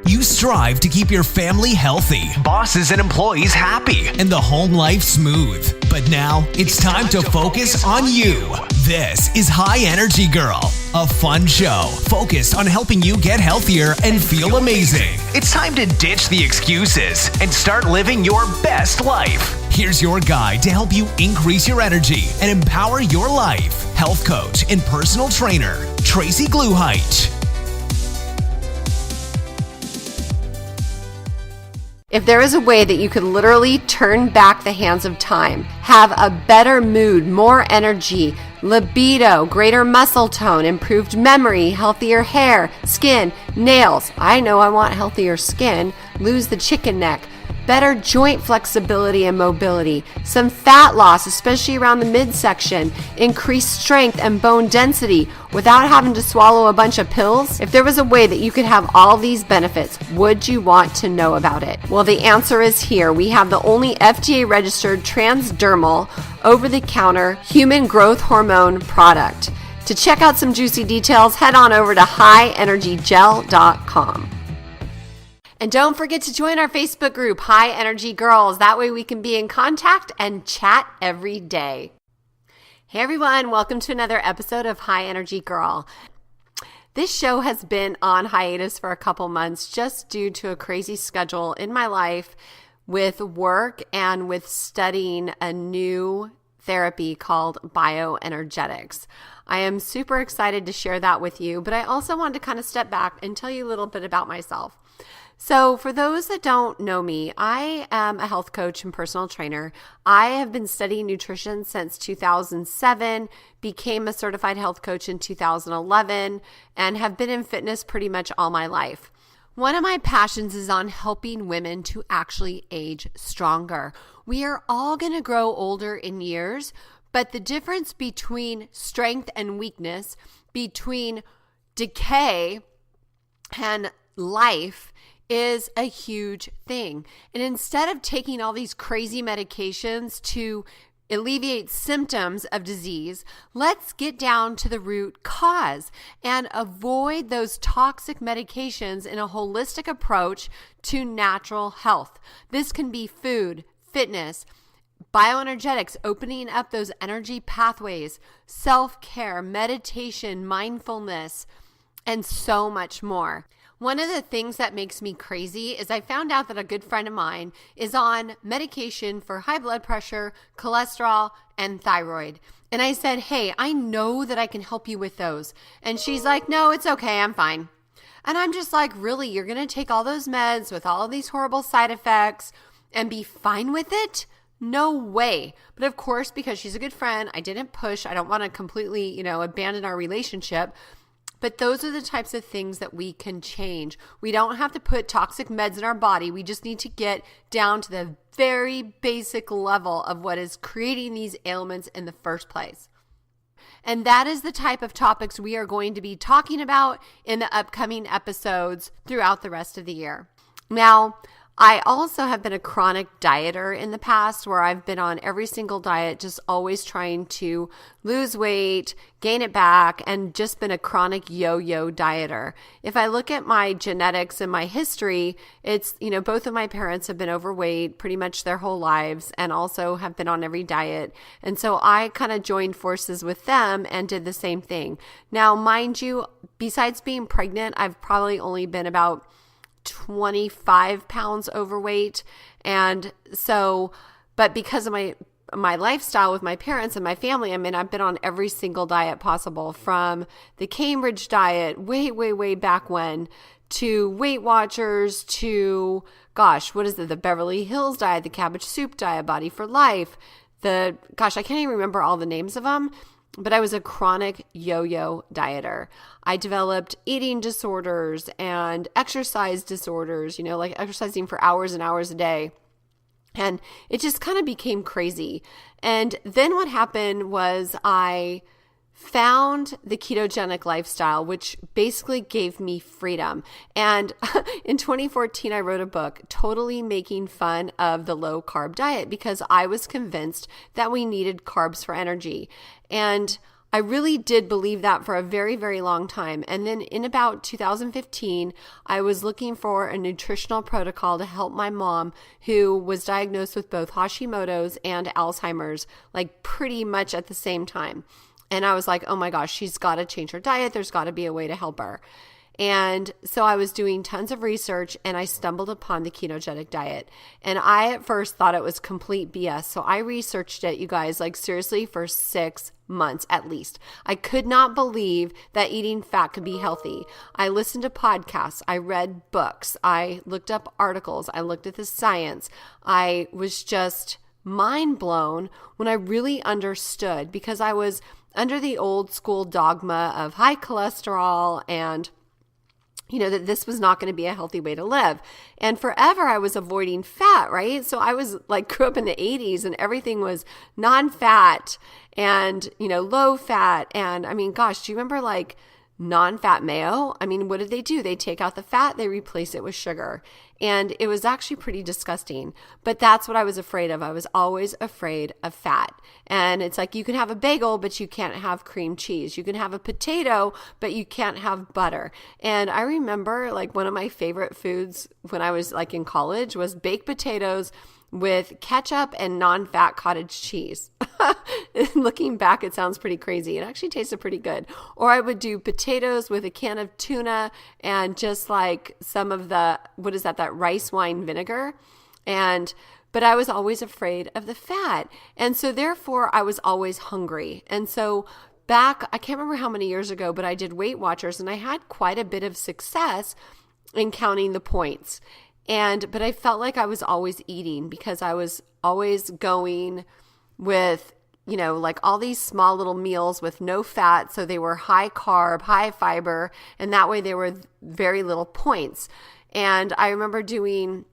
You strive to keep your family healthy, bosses and employees happy, and the home life smooth. But now it's time to focus on you. This is High Energy Girl, a fun show focused on helping you get healthier and feel amazing. It's time to ditch the excuses and start living your best life. Here's your guide to help you increase your energy and empower your life. Health coach and personal trainer, Tracee Gluhite. If there is a way that you could literally turn back the hands of time, have a better mood, more energy, libido, greater muscle tone, improved memory, healthier hair, skin, nails, I know I want healthier skin, lose the chicken neck, better joint flexibility and mobility, some fat loss, especially around the midsection, increased strength and bone density without having to swallow a bunch of pills. If there was a way that you could have all these benefits, would you want to know about it? Well, the answer is here. We have the only FDA-registered transdermal, over-the-counter human growth hormone product. To check out some juicy details, head on over to highenergygel.com. And don't forget to join our Facebook group, High Energy Girls. That way we can be in contact and chat every day. Hey everyone, welcome to another episode of High Energy Girl. This show has been on hiatus for a couple months just due to a crazy schedule in my life with work and with studying a new therapy called BioEnergetics. I am super excited to share that with you, but I also wanted to kind of step back and tell you a little bit about myself. So for those that don't know me, I am a health coach and personal trainer. I have been studying nutrition since 2007, became a certified health coach in 2011, and have been in fitness pretty much all my life. One of my passions is on helping women to actually age stronger. We are all going to grow older in years, but the difference between strength and weakness, between decay and life, is a huge thing. And instead of taking all these crazy medications to alleviate symptoms of disease, let's get down to the root cause and avoid those toxic medications in a holistic approach to natural health. This can be food, fitness, bioenergetics, opening up those energy pathways, self-care, meditation, mindfulness, and so much more. One of the things that makes me crazy is I found out that a good friend of mine is on medication for high blood pressure, cholesterol, and thyroid. And I said, hey, I know that I can help you with those. And she's like, no, it's okay, I'm fine. And I'm just like, really, you're going to take all those meds with all of these horrible side effects and be fine with it? No way. But of course, because she's a good friend, I didn't push. I don't want to completely, abandon our relationship. But those are the types of things that we can change. We don't have to put toxic meds in our body. We just need to get down to the very basic level of what is creating these ailments in the first place. And that is the type of topics we are going to be talking about in the upcoming episodes throughout the rest of the year. Now, I also have been a chronic dieter in the past where I've been on every single diet, just always trying to lose weight, gain it back, and just been a chronic yo-yo dieter. If I look at my genetics and my history, it's, both of my parents have been overweight pretty much their whole lives and also have been on every diet. And so I kind of joined forces with them and did the same thing. Now, mind you, besides being pregnant, I've probably only been about 25 pounds overweight. And so, but because of my lifestyle with my parents and my family, I've been on every single diet possible, from the Cambridge diet way back when, to Weight Watchers, to, the Beverly Hills diet, the cabbage soup diet, Body for Life, I can't even remember all the names of them. But I was a chronic yo-yo dieter. I developed eating disorders and exercise disorders, like exercising for hours and hours a day. And it just kind of became crazy. And then what happened was I found the ketogenic lifestyle, which basically gave me freedom. And in 2014, I wrote a book totally making fun of the low carb diet because I was convinced that we needed carbs for energy. And I really did believe that for a very, very long time. And then in about 2015, I was looking for a nutritional protocol to help my mom, who was diagnosed with both Hashimoto's and Alzheimer's, like pretty much at the same time. And I was like, oh my gosh, she's got to change her diet. There's got to be a way to help her. And so I was doing tons of research and I stumbled upon the ketogenic diet. And I at first thought it was complete BS. So I researched it, you guys, like seriously for 6 months at least. I could not believe that eating fat could be healthy. I listened to podcasts. I read books. I looked up articles. I looked at the science. I was just mind blown when I really understood, because I was under the old school dogma of high cholesterol and that this was not going to be a healthy way to live. And forever I was avoiding fat, right? So I was like, grew up in the 80s and everything was non-fat and, low fat. And I mean, gosh, do you remember like non-fat mayo? I mean, what did they do? They take out the fat, they replace it with sugar. And it was actually pretty disgusting. But that's what I was afraid of. I was always afraid of fat. And it's like, you can have a bagel, but you can't have cream cheese. You can have a potato, but you can't have butter. And I remember like one of my favorite foods when I was like in college was baked potatoes with ketchup and non-fat cottage cheese. Looking back, it sounds pretty crazy. It actually tasted pretty good. Or I would do potatoes with a can of tuna and just like some of the, that rice wine vinegar. But I was always afraid of the fat. And so therefore I was always hungry. And so back, I can't remember how many years ago, but I did Weight Watchers and I had quite a bit of success in counting the points. But I felt like I was always eating because I was always going with, like all these small little meals with no fat. So they were high carb, high fiber, and that way they were very little points. And I remember doing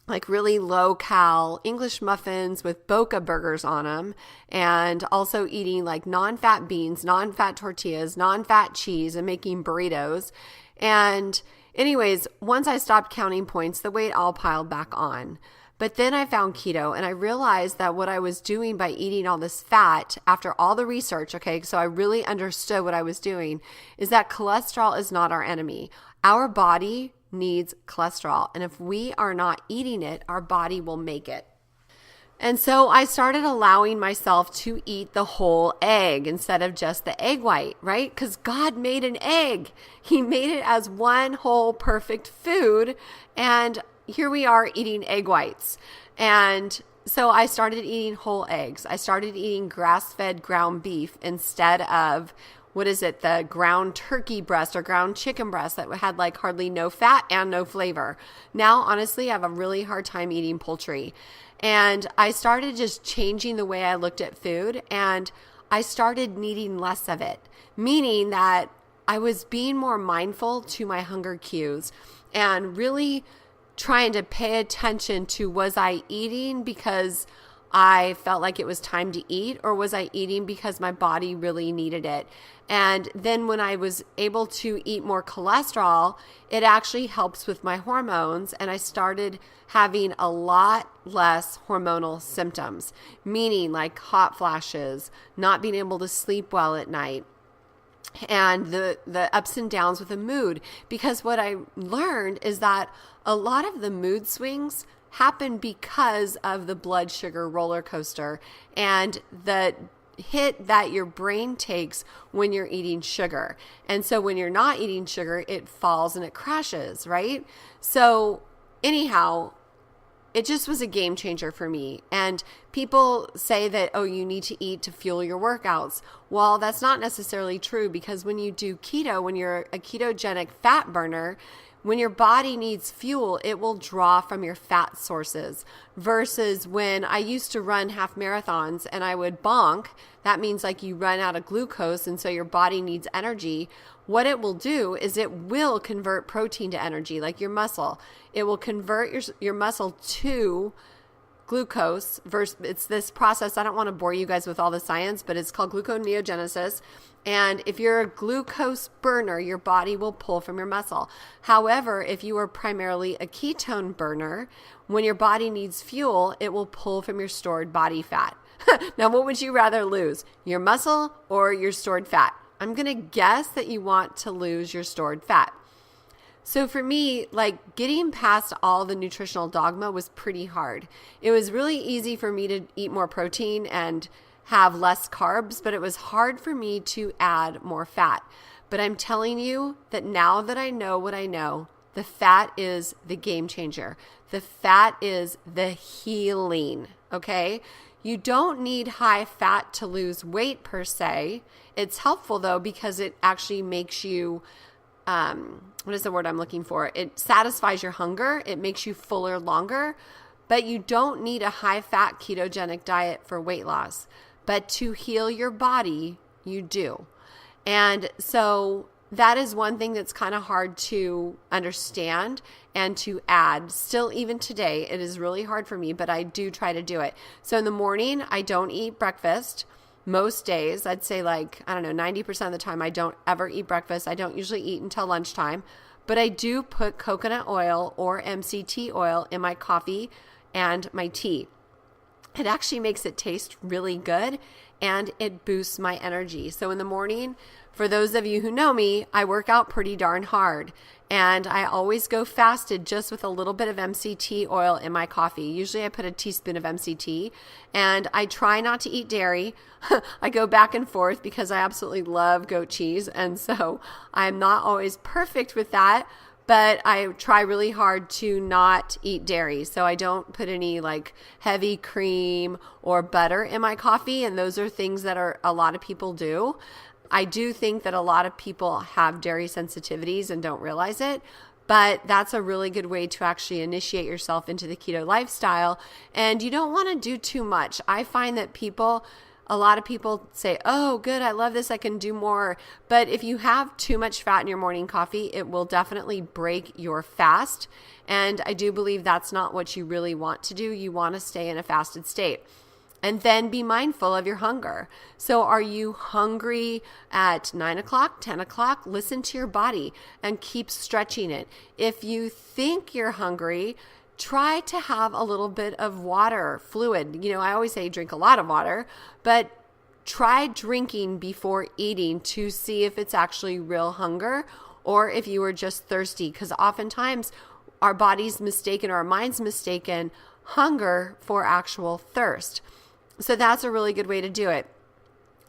like really low cal English muffins with Boca burgers on them, and also eating like non-fat beans, non-fat tortillas, non-fat cheese, and making burritos. And anyways, once I stopped counting points, the weight all piled back on. But then I found keto and I realized that what I was doing by eating all this fat, after all the research, okay, so I really understood what I was doing, is that cholesterol is not our enemy. Our body needs cholesterol. And if we are not eating it, our body will make it. And so I started allowing myself to eat the whole egg instead of just the egg white, right? Because God made an egg. He made it as one whole perfect food. And here we are eating egg whites. And so I started eating whole eggs. I started eating grass-fed ground beef instead of, the ground turkey breast or ground chicken breast that had like hardly no fat and no flavor. Now, honestly, I have a really hard time eating poultry. And I started just changing the way I looked at food, and I started needing less of it, meaning that I was being more mindful to my hunger cues and really trying to pay attention to, was I eating because I felt like it was time to eat, or was I eating because my body really needed it? And then when I was able to eat more cholesterol, it actually helps with my hormones, and I started having a lot less hormonal symptoms, meaning like hot flashes, not being able to sleep well at night, and the ups and downs with the mood. Because what I learned is that a lot of the mood swings happen because of the blood sugar roller coaster and the hit that your brain takes when you're eating sugar. And so when you're not eating sugar, it falls and it crashes, right? So anyhow, it just was a game changer for me. And people say that, oh, you need to eat to fuel your workouts. Well, that's not necessarily true, because when you do keto, when you're a ketogenic fat burner, when your body needs fuel, it will draw from your fat sources. Versus when I used to run half marathons and I would bonk, that means like you run out of glucose and so your body needs energy. What it will do is it will convert protein to energy, like your muscle. It will convert your muscle to glucose. It's this process. I don't want to bore you guys with all the science, but it's called gluconeogenesis. And if you're a glucose burner, your body will pull from your muscle. However, if you are primarily a ketone burner, when your body needs fuel, it will pull from your stored body fat. Now, what would you rather lose, your muscle or your stored fat? I'm going to guess that you want to lose your stored fat. So for me, like getting past all the nutritional dogma was pretty hard. It was really easy for me to eat more protein and have less carbs, but it was hard for me to add more fat. But I'm telling you that now that I know what I know, the fat is the game changer. The fat is the healing, okay? You don't need high fat to lose weight per se. It's helpful though because it actually makes you, what is the word I'm looking for? It satisfies your hunger. It makes you fuller longer, but you don't need a high fat ketogenic diet for weight loss. But to heal your body, you do. And so that is one thing that's kind of hard to understand and to add. Still, even today, it is really hard for me, but I do try to do it. So in the morning, I don't eat breakfast. Most days, I'd say 90% of the time, I don't ever eat breakfast. I don't usually eat until lunchtime, but I do put coconut oil or MCT oil in my coffee and my tea. It actually makes it taste really good and it boosts my energy. So in the morning, for those of you who know me, I work out pretty darn hard and I always go fasted just with a little bit of MCT oil in my coffee. Usually I put a teaspoon of MCT and I try not to eat dairy. I go back and forth because I absolutely love goat cheese. And so I'm not always perfect with that, but I try really hard to not eat dairy. So I don't put any heavy cream or butter in my coffee. And those are things that a lot of people do. I do think that a lot of people have dairy sensitivities and don't realize it, but that's a really good way to actually initiate yourself into the keto lifestyle. And you don't want to do too much. I find that a lot of people say, oh, good, I love this, I can do more. But if you have too much fat in your morning coffee, it will definitely break your fast. And I do believe that's not what you really want to do. You want to stay in a fasted state. And then be mindful of your hunger. So are you hungry at 9 o'clock, 10 o'clock? Listen to your body and keep stretching it. If you think you're hungry, try to have a little bit of water, fluid. I always say drink a lot of water, but try drinking before eating to see if it's actually real hunger or if you were just thirsty. Because oftentimes our body's mistaken or our mind's mistaken hunger for actual thirst. So that's a really good way to do it.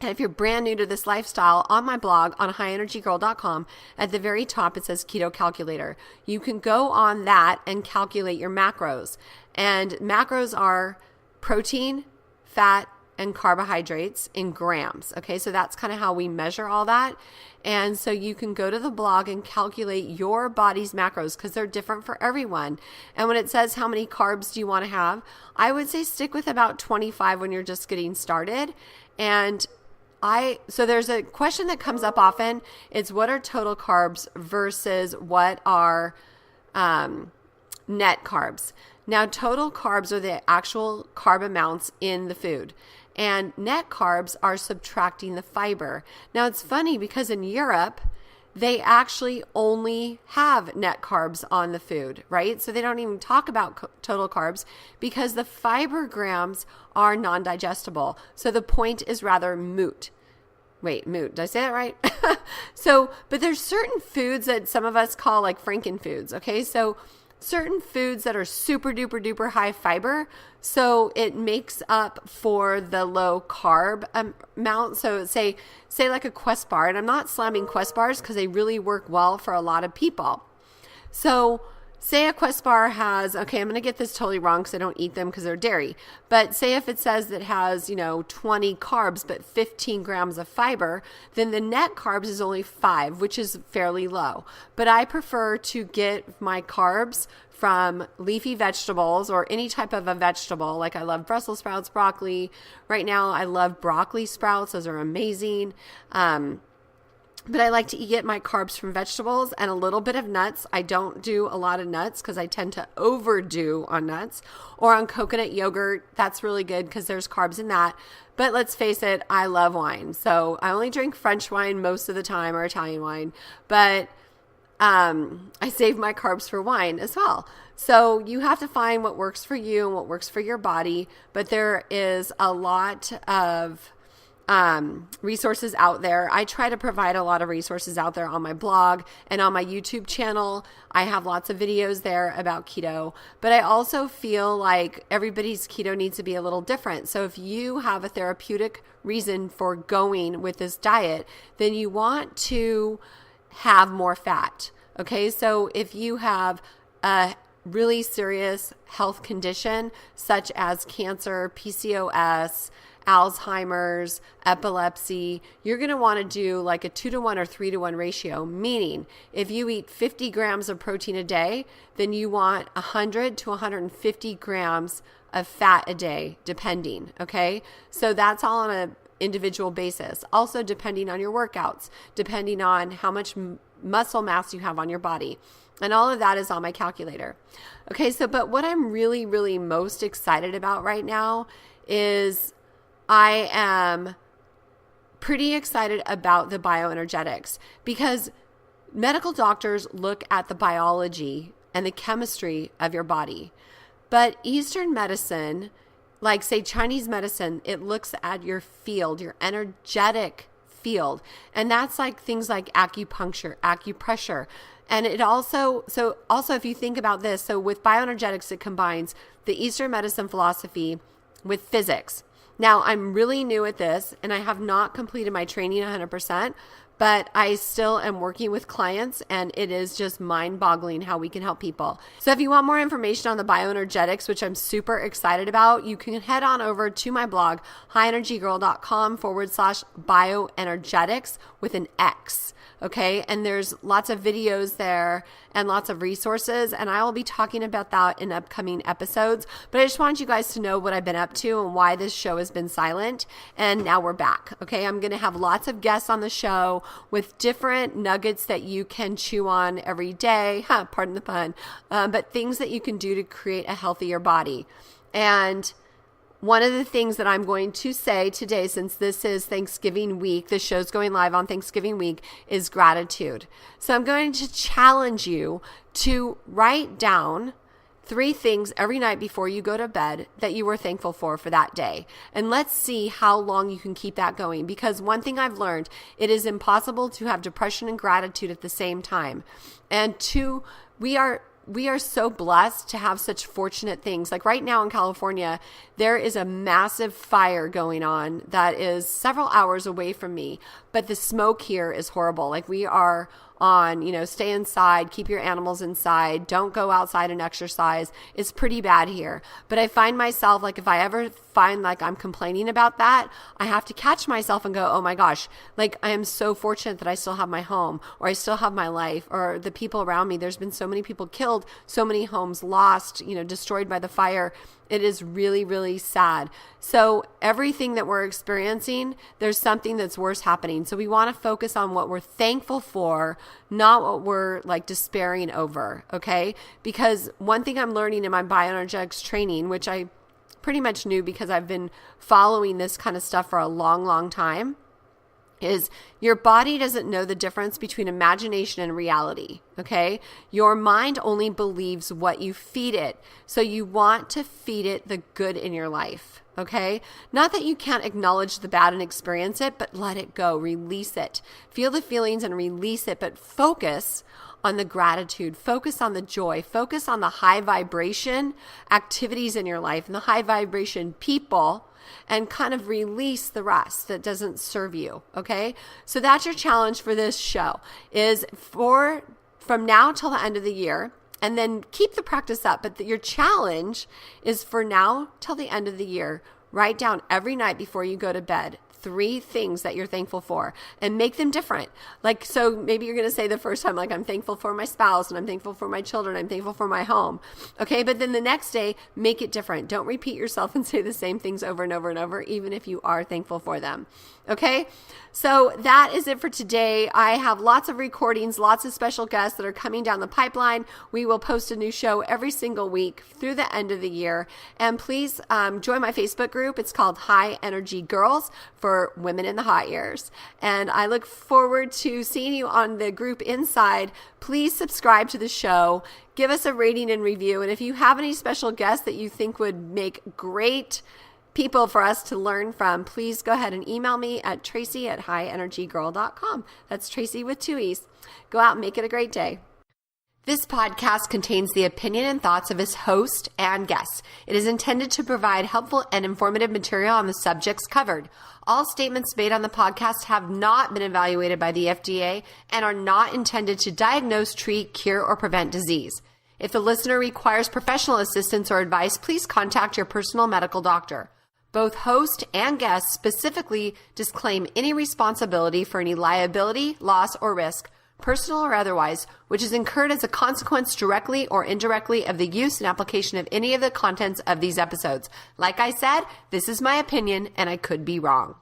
And if you're brand new to this lifestyle, on my blog on highenergygirl.com, at the very top it says Keto Calculator. You can go on that and calculate your macros. And macros are protein, fat, and carbohydrates in grams. Okay, so that's kind of how we measure all that. And so you can go to the blog and calculate your body's macros because they're different for everyone. And when it says how many carbs do you want to have, I would say stick with about 25 when you're just getting started. And so there's a question that comes up often. It's what are total carbs versus what are net carbs? Now, total carbs are the actual carb amounts in the food. And net carbs are subtracting the fiber. Now, it's funny because in Europe, they actually only have net carbs on the food, right? So they don't even talk about total carbs because the fiber grams are non-digestible. So the point is rather moot. Wait, moot. Did I say that right? But there's certain foods that some of us call frankenfoods, okay? So certain foods that are super duper duper high fiber, so it makes up for the low carb amount. So say like a Quest bar, and I'm not slamming Quest bars because they really work well for a lot of people. So say a Quest bar has, okay, I'm going to get this totally wrong because I don't eat them because they're dairy, but say if it says that it has 20 carbs but 15 grams of fiber, then the net carbs is only 5, which is fairly low. But I prefer to get my carbs from leafy vegetables or any type of a vegetable. Like I love Brussels sprouts, broccoli. Right now I love broccoli sprouts. Those are amazing. But I like to get my carbs from vegetables and a little bit of nuts. I don't do a lot of nuts because I tend to overdo on nuts or on coconut yogurt. That's really good because there's carbs in that. But let's face it, I love wine. So I only drink French wine most of the time or Italian wine. But I save my carbs for wine as well. So you have to find what works for you and what works for your body. But there is a lot of resources out there. I try to provide a lot of resources out there on my blog and on my YouTube channel. I have lots of videos there about keto, but I also feel like everybody's keto needs to be a little different. So if you have a therapeutic reason for going with this diet, then you want to have more fat. Okay. So if you have a really serious health condition such as cancer, PCOS, Alzheimer's, epilepsy, you're going to want to do like a 2-to-1 or 3-to-1 ratio, meaning if you eat 50 grams of protein a day, then you want 100 to 150 grams of fat a day, depending. Okay. So that's all on an individual basis. Also depending on your workouts, depending on how much muscle mass you have on your body. And all of that is on my calculator. Okay. So, but what I'm really, really most excited about right now is I am pretty excited about the bioenergetics, because medical doctors look at the biology and the chemistry of your body. But Eastern medicine, like say Chinese medicine, it looks at your field, your energetic field. And that's like things like acupuncture, acupressure. And it also if you think about this, so with bioenergetics, it combines the Eastern medicine philosophy with physics. Now, I'm really new at this, and I have not completed my training 100%, but I still am working with clients, and it is just mind-boggling how we can help people. So if you want more information on the bioenergetics, which I'm super excited about, you can head on over to my blog, highenergygirl.com/bioenergetics with an X. Okay. And there's lots of videos there and lots of resources. And I will be talking about that in upcoming episodes. But I just want you guys to know what I've been up to and why this show has been silent. And now we're back. Okay. I'm going to have lots of guests on the show with different nuggets that you can chew on every day. Pardon the pun. But things that you can do to create a healthier body. And one of the things that I'm going to say today, since this is Thanksgiving week, the show's going live on Thanksgiving week, is gratitude. So I'm going to challenge you to write down 3 things every night before you go to bed that you were thankful for that day. And let's see how long you can keep that going. Because one thing I've learned, it is impossible to have depression and gratitude at the same time. And 2, we are so blessed to have such fortunate things. Like right now in California, there is a massive fire going on that is several hours away from me, but the smoke here is horrible. Like we are on, stay inside, keep your animals inside, don't go outside and exercise. It's pretty bad here. But I find myself, like if I ever find like I'm complaining about that, I have to catch myself and go, oh my gosh, like I am so fortunate that I still have my home, or I still have my life, or the people around me. There's been so many people killed, so many homes lost, destroyed by the fire. It is really, really sad. So everything that we're experiencing, there's something that's worse happening. So we want to focus on what we're thankful for, not what we're like despairing over. Okay. Because one thing I'm learning in my bioenergetics training, which I pretty much knew because I've been following this kind of stuff for a long, long time, is your body doesn't know the difference between imagination and reality, okay? Your mind only believes what you feed it. So you want to feed it the good in your life, okay? Not that you can't acknowledge the bad and experience it, but let it go, release it. Feel the feelings and release it, but focus on the gratitude, focus on the joy, focus on the high vibration activities in your life and the high vibration people, and kind of release the rest that doesn't serve you. Okay. So that's your challenge for this show, is from now till the end of the year, and then keep the practice up. But your challenge is for now till the end of the year, write down every night before you go to bed 3 things that you're thankful for and make them different. Like, so maybe you're going to say the first time, like, I'm thankful for my spouse and I'm thankful for my children. I'm thankful for my home. Okay. But then the next day, make it different. Don't repeat yourself and say the same things over and over and over, even if you are thankful for them. Okay. So that is it for today. I have lots of recordings, lots of special guests that are coming down the pipeline. We will post a new show every single week through the end of the year. And please join my Facebook group. It's called High Energy Girls for for women in the hot years. And I look forward to seeing you on the group inside. Please subscribe to the show. Give us a rating and review. And if you have any special guests that you think would make great people for us to learn from, please go ahead and email me at Tracee@highenergygirl.com. That's Tracee with 2 E's. Go out and make it a great day. This podcast contains the opinion and thoughts of its host and guests. It is intended to provide helpful and informative material on the subjects covered. All statements made on the podcast have not been evaluated by the FDA and are not intended to diagnose, treat, cure, or prevent disease. If the listener requires professional assistance or advice, please contact your personal medical doctor. Both host and guest specifically disclaim any responsibility for any liability, loss, or risk, personal or otherwise, which is incurred as a consequence directly or indirectly of the use and application of any of the contents of these episodes. Like I said, this is my opinion and I could be wrong.